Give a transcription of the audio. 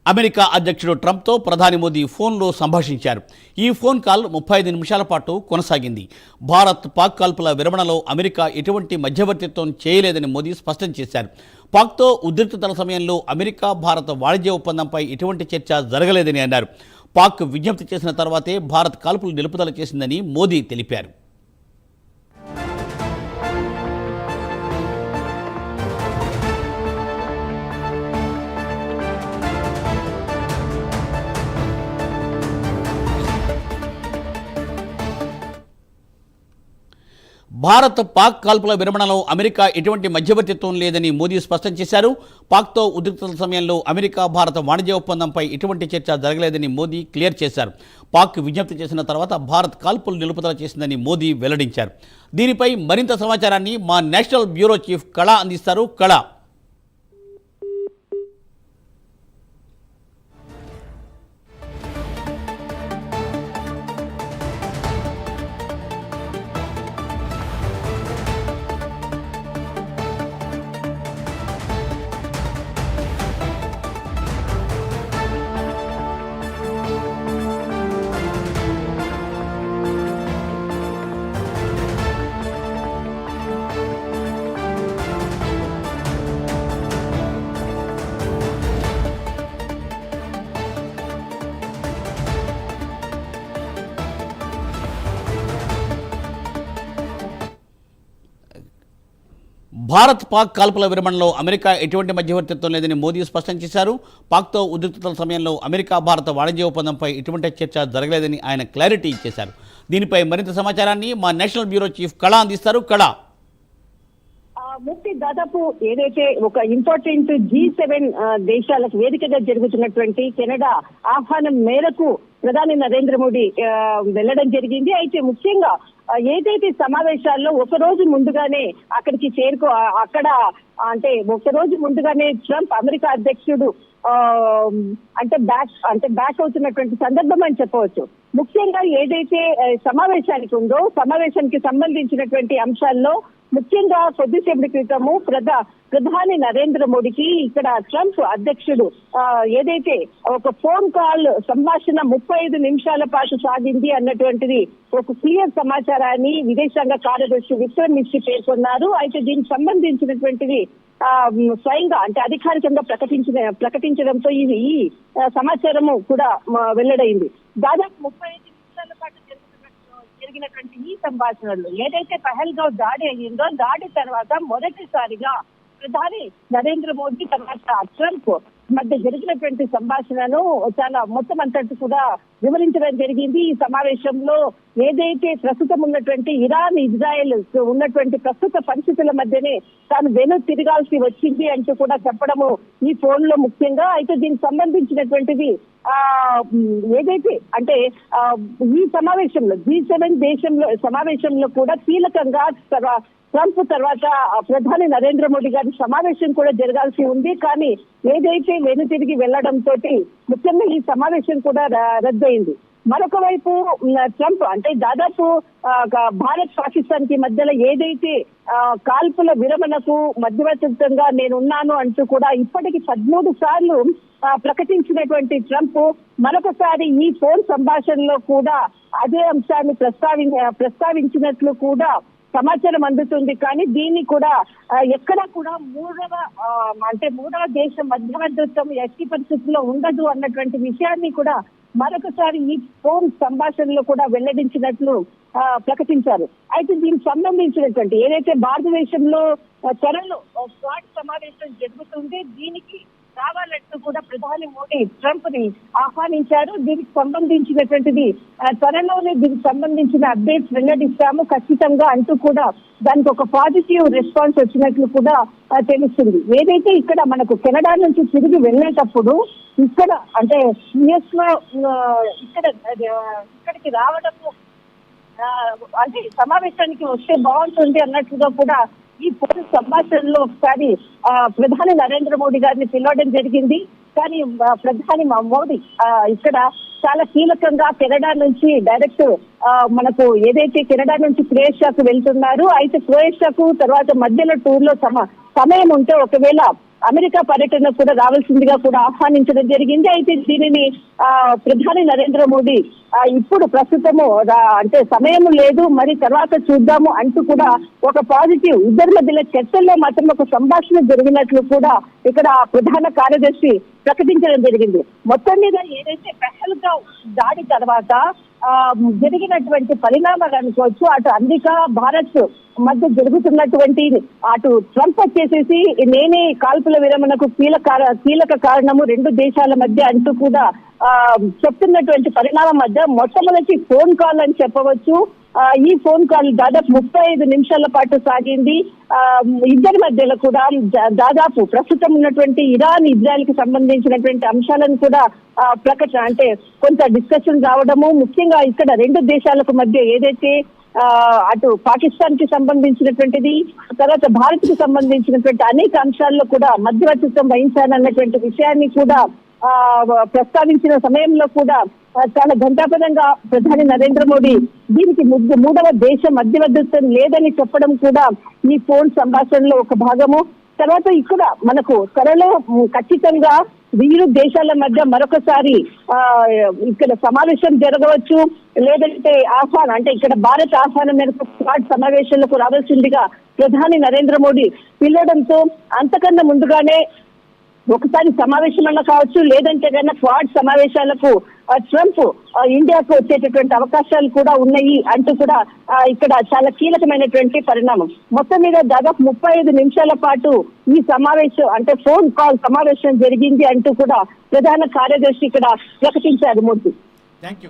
America అధ్యక్షుడు ట్రంప్తో ప్రధాని మోదీ ఫోన్లో సంభాషించారు. ఈ ఫోన్ కాల్ 35 నిమిషాల పాటు కొనసాగింది. భారత్ పాక్ కాల్పుల విరమణలో అమెరికా ఎటువంటి మధ్యవర్తిత్వం చేయలేదని మోదీ స్పష్టం చేశారు. పాక్తో ఉద్రిక్తతల సమయంలో అమెరికా భారత వాణిజ్య ఒప్పందంపై ఎటువంటి చర్చ జరగలేదని అన్నారు. పాక్ విజ్ఞప్తి చేసిన తర్వాతే భారత్ కాల్పులు నిలుపుదల చేసిందని మోదీ తెలిపారు. భారత్ పాక్ కాల్పుల విరమణలో అమెరికా ఎటువంటి మధ్యవర్తిత్వం లేదని మోదీ స్పష్టం చేశారు. పాక్తో ఉద్రిక్తతల సమయంలో అమెరికా భారత వాణిజ్య ఒప్పందంపై ఎటువంటి చర్చ జరగలేదని మోదీ క్లియర్ చేశారు. పాక్ విజ్ఞప్తి చేసిన తర్వాత భారత్ కాల్పులు నిలుపుదల చేసిందని మోదీ వెల్లడించారు. దీనిపై మరింత సమాచారాన్ని మా నేషనల్ బ్యూరో చీఫ్ కళ అందిస్తారు. కళ, భారత్ పాక్ కాల్పుల విరమణలో అమెరికా ఎటువంటి మధ్యవర్తిత్వం లేదని మోదీ స్పష్టం చేశారు. పాక్తో ఉద్రిక్తతల సమయంలో అమెరికా భారత వాణిజ్య ఒప్పందంపై ఎటువంటి చర్చ జరగలేదని ఆయన క్లారిటీ ఇచ్చేశారు. దీనిపై మరింత సమాచారాన్ని మా నేషనల్ బ్యూరో చీఫ్ కళ అందిస్తారు. కళ, మూర్తి, దాదాపు ఏదైతే ఒక ఇంపార్టెంట్ G7 దేశాలకు వేదికగా జరుగుతున్నటువంటి కెనడా ఆహ్వానం మేరకు ప్రధాని నరేంద్ర మోడీ వెళ్లడం జరిగింది. అయితే ముఖ్యంగా ఏదైతే సమావేశాల్లో ఒక రోజు ముందుగానే అక్కడికి అక్కడ అంటే ఒక రోజు ముందుగానే ట్రంప్ అమెరికా అధ్యక్షుడు బ్యాక్ అవుతున్నటువంటి సందర్భం అని చెప్పవచ్చు. ముఖ్యంగా ఏదైతే సమావేశానికి ఉందో సమావేశానికి సంబంధించినటువంటి అంశాల్లో ముఖ్యంగా కొద్దిసేపటి క్రితము ప్రధాని నరేంద్ర మోడీకి ఇక్కడ ట్రంప్ అధ్యక్షుడు ఏదైతే ఒక ఫోన్ కాల్ సంభాషణ 35 నిమిషాల పాటు సాగింది అన్నటువంటిది ఒక క్లియర్ సమాచారాన్ని విదేశాంగ కార్యదర్శి విక్రమ్ మిశ్రీ పేర్కొన్నారు. అయితే దీనికి సంబంధించినటువంటిది స్వయంగా అంటే అధికారికంగా ప్రకటించడంతో ఈ సమాచారము కూడా వెల్లడైంది. దాదాపు 35 నిమిషాల పాటు జరిగినటువంటి ఈ సంభాషణలో ఏదైతే పహల్గావ్ దాడి అయ్యిందో దాడి తర్వాత మొదటిసారిగా ప్రధాని నరేంద్ర మోదీ తర్వాత ట్రంప్ మధ్య జరిగినటువంటి సంభాషణను చాలా మొత్తం అంతటి కూడా వివరించడం జరిగింది. ఈ సమావేశంలో ఏదైతే ప్రస్తుతం ఉన్నటువంటి ఇరాన్ ఇజ్రాయెల్ ఉన్నటువంటి ప్రస్తుత పరిస్థితుల మధ్యనే తాను తిరగాల్సి వచ్చింది అంటూ కూడా చెప్పడము ఈ ఫోన్ లో ముఖ్యంగా. అయితే దీనికి సంబంధించినటువంటిది ఏదైతే అంటే ఈ సమావేశంలో G7 సమావేశంలో కూడా కీలకంగా ట్రంప్ తర్వాత ప్రధాని నరేంద్ర మోడీ గారి సమావేశం కూడా జరగాల్సి ఉంది. కానీ ఏదైతే తిరిగి వెళ్లడంతో ముఖ్యంగా ఈ సమావేశం కూడా రద్దయింది. మరొక వైపు ట్రంప్ అంటే దాదాపు భారత్ పాకిస్తాన్ కి మధ్యలో ఏదైతే కాల్పుల విరమణకు మధ్యవర్తిత్వంగా నేనున్నాను అంటూ కూడా ఇప్పటికి 13 సార్లు ప్రకటించినటువంటి ట్రంప్ మరొకసారి ఈ ఫోన్ సంభాషణలో కూడా అదే అంశాన్ని ప్రస్తావించినట్లు కూడా సమాచారం అందుతుంది. కానీ దీన్ని కూడా ఎక్కడా కూడా మూడవ దేశం మధ్యవర్తిత్వం ఎట్టి పరిస్థితుల్లో ఉండదు అన్నటువంటి విషయాన్ని కూడా మరొకసారి ఈ ఫోన్ సంభాషణలో కూడా వెల్లడించినట్లు ప్రకటించారు. అయితే దీనికి సంబంధించినటువంటి ఏదైతే భారతదేశంలో త్వరలో క్వాడ్ సమావేశం జరుగుతుంది, దీనికి రావాలంటూ కూడా ప్రధాని మోడీ ట్రంప్ ని ఆహ్వానించారు. దీనికి సంబంధించినటువంటిది త్వరలోనే దీనికి సంబంధించిన అప్డేట్స్ వెల్లడిస్తాము ఖచ్చితంగా అంటూ కూడా దానికి ఒక పాజిటివ్ రెస్పాన్స్ వచ్చినట్లు కూడా తెలుస్తుంది. ఏదైతే ఇక్కడ మనకు కెనడా నుంచి తిరిగి వెళ్ళేటప్పుడు ఇక్కడ అంటే యుఎస్ లో ఇక్కడికి రావడము అంటే సమావేశానికి వస్తే బాగుంటుంది అన్నట్లుగా కూడా ఈ ఫోన్ సంభాషణలో ఒకసారి ప్రధాని నరేంద్ర మోడీ గారిని పిలవడం జరిగింది. కానీ ప్రధాని మోడీ ఇక్కడ చాలా కీలకంగా కెనడా నుంచి డైరెక్ట్ మనకు ఏదైతే కెనడా నుంచి క్రొయేషియాకు వెళ్తున్నారు. అయితే క్రొయేషియాకు తర్వాత మధ్యలో టూర్ లో సమయం ఉంటే ఒకవేళ అమెరికా పర్యటన కూడా రావాల్సిందిగా కూడా ఆహ్వానించడం జరిగింది. అయితే దీనిని ప్రధాని నరేంద్ర మోడీ ఇప్పుడు ప్రస్తుతము అంటే సమయం లేదు, మరి తర్వాత చూద్దాము అంటూ కూడా ఒక పాజిటివ్ ఇద్దరి మధ్యలో చర్చల్లో మాత్రం ఒక సంభాషణ జరిగినట్లు కూడా ఇక్కడ ప్రధాన కార్యదర్శి ప్రకటించడం జరిగింది. మొత్తం మీద ఏదైతే పహల్గావ్ దాడి తర్వాత జరిగినటువంటి పరిణామాలు అనుకోవచ్చు, అటు అమెరికా భారత్ మధ్య జరుగుతున్నటువంటి అటు ట్రంప్ వచ్చేసేసి నేనే కాల్పుల విరమణకు కీలక కారణము రెండు దేశాల మధ్య అంటూ కూడా చెప్తున్నటువంటి పరిణామం మధ్య మొట్టమొదటి ఫోన్ కాల్ అని చెప్పవచ్చు. ఈ ఫోన్ కాల్ దాదాపు 35 నిమిషాల పాటు సాగింది. ఇద్దరి మధ్యలో కూడా దాదాపు ప్రస్తుతం ఉన్నటువంటి ఇరాన్ ఇజ్రాయెల్ కి సంబంధించినటువంటి అంశాలను కూడా ప్రకటన అంటే కొంత డిస్కషన్ రావడము, ముఖ్యంగా ఇక్కడ రెండు దేశాలకు మధ్య ఏదైతే అటు పాకిస్తాన్ కి సంబంధించినటువంటిది, తర్వాత భారత్ కి సంబంధించినటువంటి అనేక అంశాల్లో కూడా మధ్యవర్తిత్వం వహించాలన్నటువంటి విషయాన్ని కూడా ప్రస్తావించిన సమయంలో కూడా చాలా ఘంటాపదంగా ప్రధాని నరేంద్ర మోడీ దీనికి మూడవ దేశం మధ్యవర్తిత్వం లేదని చెప్పడం కూడా ఈ ఫోన్ సంభాషణలో ఒక భాగము. తర్వాత ఇక్కడ మనకు త్వరలో ఖచ్చితంగా ఇరు దేశాల మధ్య మరొకసారి ఇక్కడ సమావేశం జరగవచ్చు, లేదంటే ఆహ్వానం అంటే ఇక్కడ భారత్ ఆహ్వానం మేరకు క్వాడ్ సమావేశాలకు రావాల్సిందిగా ప్రధాని నరేంద్ర మోడీ పిలవడంతో అంతకన్నా ముందుగానే ఒకసారి సమావేశం అన్న కావచ్చు, లేదంటే కన్నా క్వాడ్ సమావేశాలకు ట్రంప్ ఇండియాకు వచ్చేటటువంటి అవకాశాలు కూడా ఉన్నాయి అంటూ కూడా ఇక్కడ చాలా కీలకమైనటువంటి పరిణామం. మొత్తం మీద దాదాపు 35 నిమిషాల పాటు ఈ సమావేశం అంటే ఫోన్ కాల్ సమావేశం జరిగింది అంటూ కూడా ప్రధాన కార్యదర్శి ఇక్కడ ప్రకటించారు. మూర్తి. Thank you.